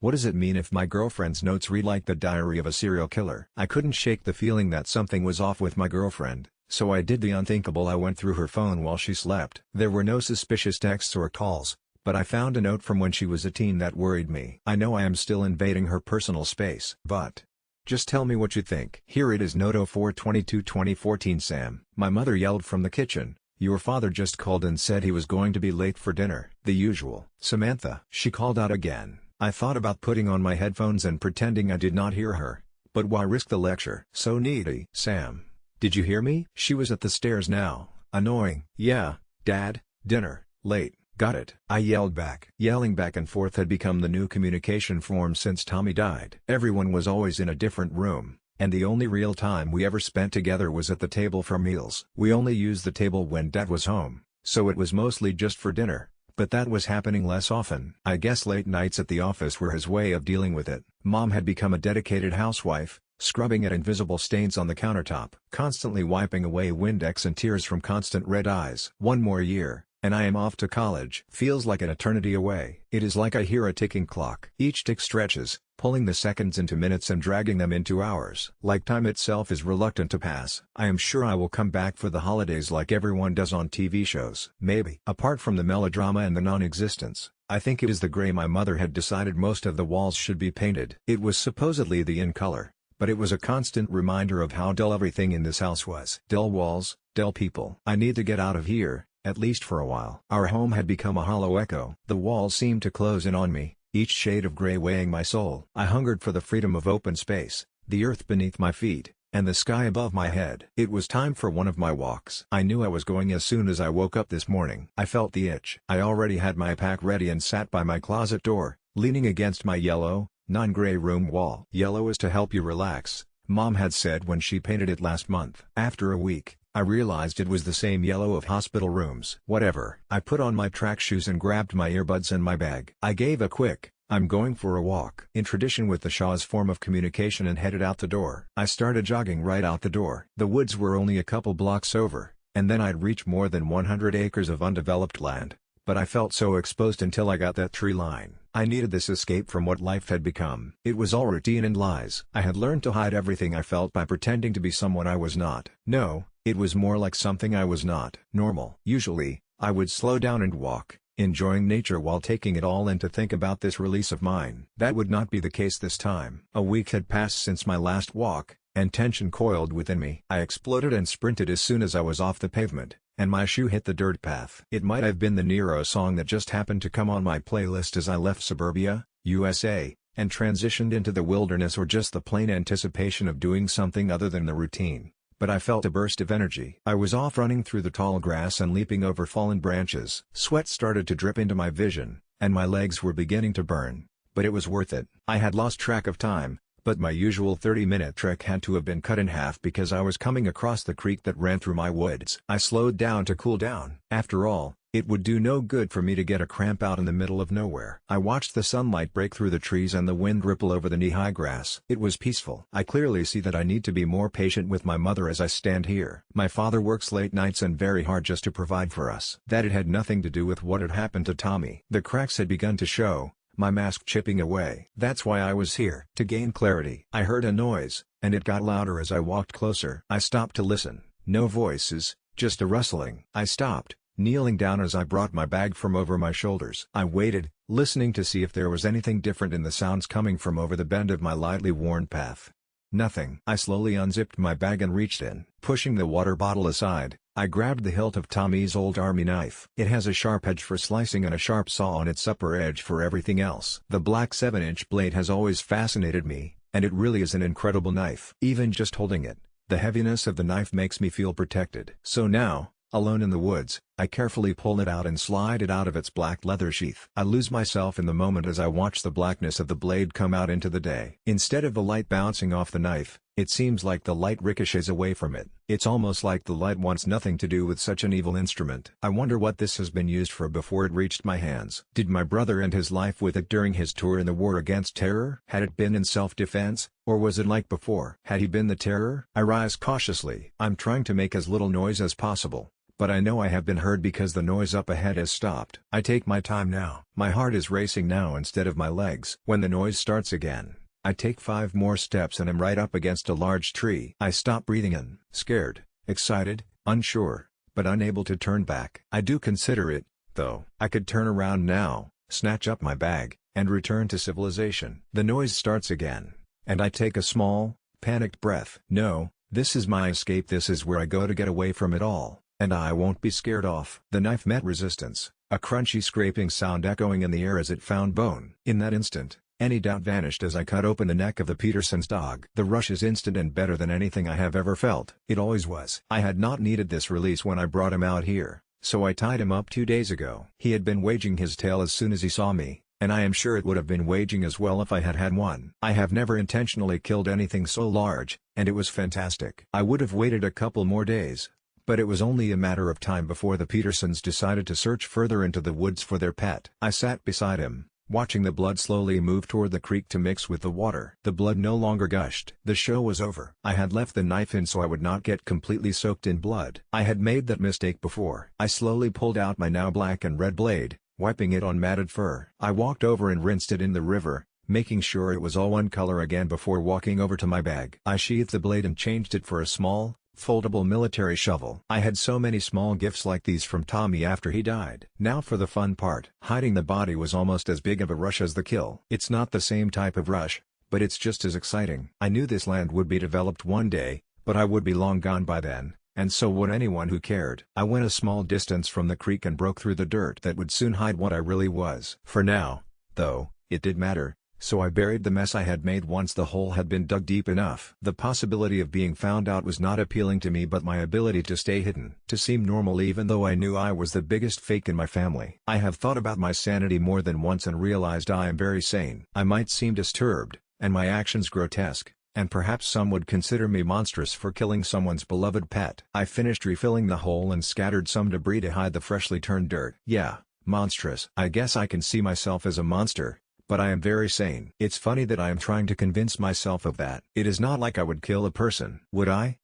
What does it mean if my girlfriend's notes read like the diary of a serial killer? I couldn't shake the feeling that something was off with my girlfriend, so I did the unthinkable. I went through her phone while she slept. There were no suspicious texts or calls, but I found a note from when she was a teen that worried me. I know I am still invading her personal space, but just tell me what you think. Here it is. Note 04/22/2014. Sam. My mother yelled from the kitchen, "Your father just called and said he was going to be late for dinner." The usual. Samantha. She called out again. I thought about putting on my headphones and pretending I did not hear her, but why risk the lecture? So needy. Sam. Did you hear me? She was at the stairs now. Annoying. Yeah, Dad, dinner, late. Got it. I yelled back. Yelling back and forth had become the new communication form since Tommy died. Everyone was always in a different room, and the only real time we ever spent together was at the table for meals. We only used the table when Dad was home, so it was mostly just for dinner, but that was happening less often. I guess late nights at the office were his way of dealing with it. Mom had become a dedicated housewife, scrubbing at invisible stains on the countertop, constantly wiping away Windex and tears from constant red eyes. One more year, and I am off to college. Feels like an eternity away. It is like I hear a ticking clock. Each tick stretches, pulling the seconds into minutes and dragging them into hours. Like time itself is reluctant to pass. I am sure I will come back for the holidays like everyone does on TV shows. Maybe. Apart from the melodrama and the non-existence, I think it is the gray. My mother had decided most of the walls should be painted. It was supposedly the in color, but it was a constant reminder of how dull everything in this house was. Dull walls, dull people. I need to get out of here, at least for a while. Our home had become a hollow echo. The walls seemed to close in on me, each shade of gray weighing my soul. I hungered for the freedom of open space, the earth beneath my feet, and the sky above my head. It was time for one of my walks. I knew I was going as soon as I woke up this morning. I felt the itch. I already had my pack ready and sat by my closet door, leaning against my yellow, non-gray room wall. Yellow is to help you relax, Mom had said when she painted it last month. After a week, I realized it was the same yellow of hospital rooms. Whatever. I put on my track shoes and grabbed my earbuds and my bag. I gave a quick, "I'm going for a walk," in tradition with the Shaw's form of communication, and headed out the door. I started jogging right out the door. The woods were only a couple blocks over, and then I'd reach more than 100 acres of undeveloped land, but I felt so exposed until I got that tree line. I needed this escape from what life had become. It was all routine and lies. I had learned to hide everything I felt by pretending to be someone I was not. No, it was more like something I was not. Normal. Usually, I would slow down and walk, enjoying nature while taking it all in to think about this release of mine. That would not be the case this time. A week had passed since my last walk, and tension coiled within me. I exploded and sprinted as soon as I was off the pavement, and my shoe hit the dirt path. It might have been the Nero song that just happened to come on my playlist as I left suburbia, USA, and transitioned into the wilderness, or just the plain anticipation of doing something other than the routine. But I felt a burst of energy. I was off running through the tall grass and leaping over fallen branches. Sweat started to drip into my vision, and my legs were beginning to burn, but it was worth it. I had lost track of time, but my usual 30-minute trek had to have been cut in half because I was coming across the creek that ran through my woods. I slowed down to cool down. After all, it would do no good for me to get a cramp out in the middle of nowhere. I watched the sunlight break through the trees and the wind ripple over the knee-high grass. It was peaceful. I clearly see that I need to be more patient with my mother as I stand here. My father works late nights and very hard just to provide for us. That it had nothing to do with what had happened to Tommy. The cracks had begun to show, my mask chipping away. That's why I was here. To gain clarity. I heard a noise, and it got louder as I walked closer. I stopped to listen. No voices, just a rustling. I stopped, kneeling down as I brought my bag from over my shoulders. I waited, listening to see if there was anything different in the sounds coming from over the bend of my lightly worn path. Nothing. I slowly unzipped my bag and reached in. Pushing the water bottle aside, I grabbed the hilt of Tommy's old army knife. It has a sharp edge for slicing and a sharp saw on its upper edge for everything else. The black 7-inch blade has always fascinated me, and it really is an incredible knife. Even just holding it, the heaviness of the knife makes me feel protected. So now, alone in the woods, I carefully pull it out and slide it out of its black leather sheath. I lose myself in the moment as I watch the blackness of the blade come out into the day. Instead of the light bouncing off the knife, it seems like the light ricochets away from it. It's almost like the light wants nothing to do with such an evil instrument. I wonder what this has been used for before it reached my hands. Did my brother end his life with it during his tour in the war against terror? Had it been in self-defense, or was it like before? Had he been the terror? I rise cautiously. I'm trying to make as little noise as possible, but I know I have been heard because the noise up ahead has stopped. I take my time now. My heart is racing now instead of my legs. When the noise starts again, I take 5 more steps and am right up against a large tree. I stop breathing in, scared, excited, unsure, but unable to turn back. I do consider it, though. I could turn around now, snatch up my bag, and return to civilization. The noise starts again, and I take a small, panicked breath. No, this is my escape. This is where I go to get away from it all, and I won't be scared off. The knife met resistance, a crunchy scraping sound echoing in the air as it found bone. In that instant, any doubt vanished as I cut open the neck of the Peterson's dog. The rush is instant and better than anything I have ever felt. It always was. I had not needed this release when I brought him out here, so I tied him up 2 days ago. He had been waging his tail as soon as he saw me, and I am sure it would have been waging as well if I had had one. I have never intentionally killed anything so large, and it was fantastic. I would have waited a couple more days, but it was only a matter of time before the Petersons decided to search further into the woods for their pet. I sat beside him, watching the blood slowly move toward the creek to mix with the water. The blood no longer gushed. The show was over. I had left the knife in so I would not get completely soaked in blood. I had made that mistake before. I slowly pulled out my now black and red blade, wiping it on matted fur. I walked over and rinsed it in the river, making sure it was all one color again before walking over to my bag. I sheathed the blade and changed it for a small, foldable military shovel. I had so many small gifts like these from Tommy after he died. Now for the fun part. Hiding the body was almost as big of a rush as the kill. It's not the same type of rush, but it's just as exciting. I knew this land would be developed one day, but I would be long gone by then, and so would anyone who cared. I went a small distance from the creek and broke through the dirt that would soon hide what I really was. For now, though, it did matter. So I buried the mess I had made once the hole had been dug deep enough. The possibility of being found out was not appealing to me, but my ability to stay hidden, to seem normal even though I knew I was the biggest fake in my family. I have thought about my sanity more than once and realized I am very sane. I might seem disturbed, and my actions grotesque, and perhaps some would consider me monstrous for killing someone's beloved pet. I finished refilling the hole and scattered some debris to hide the freshly turned dirt. Yeah, monstrous. I guess I can see myself as a monster, but I am very sane. It's funny that I am trying to convince myself of that. It is not like I would kill a person. Would I?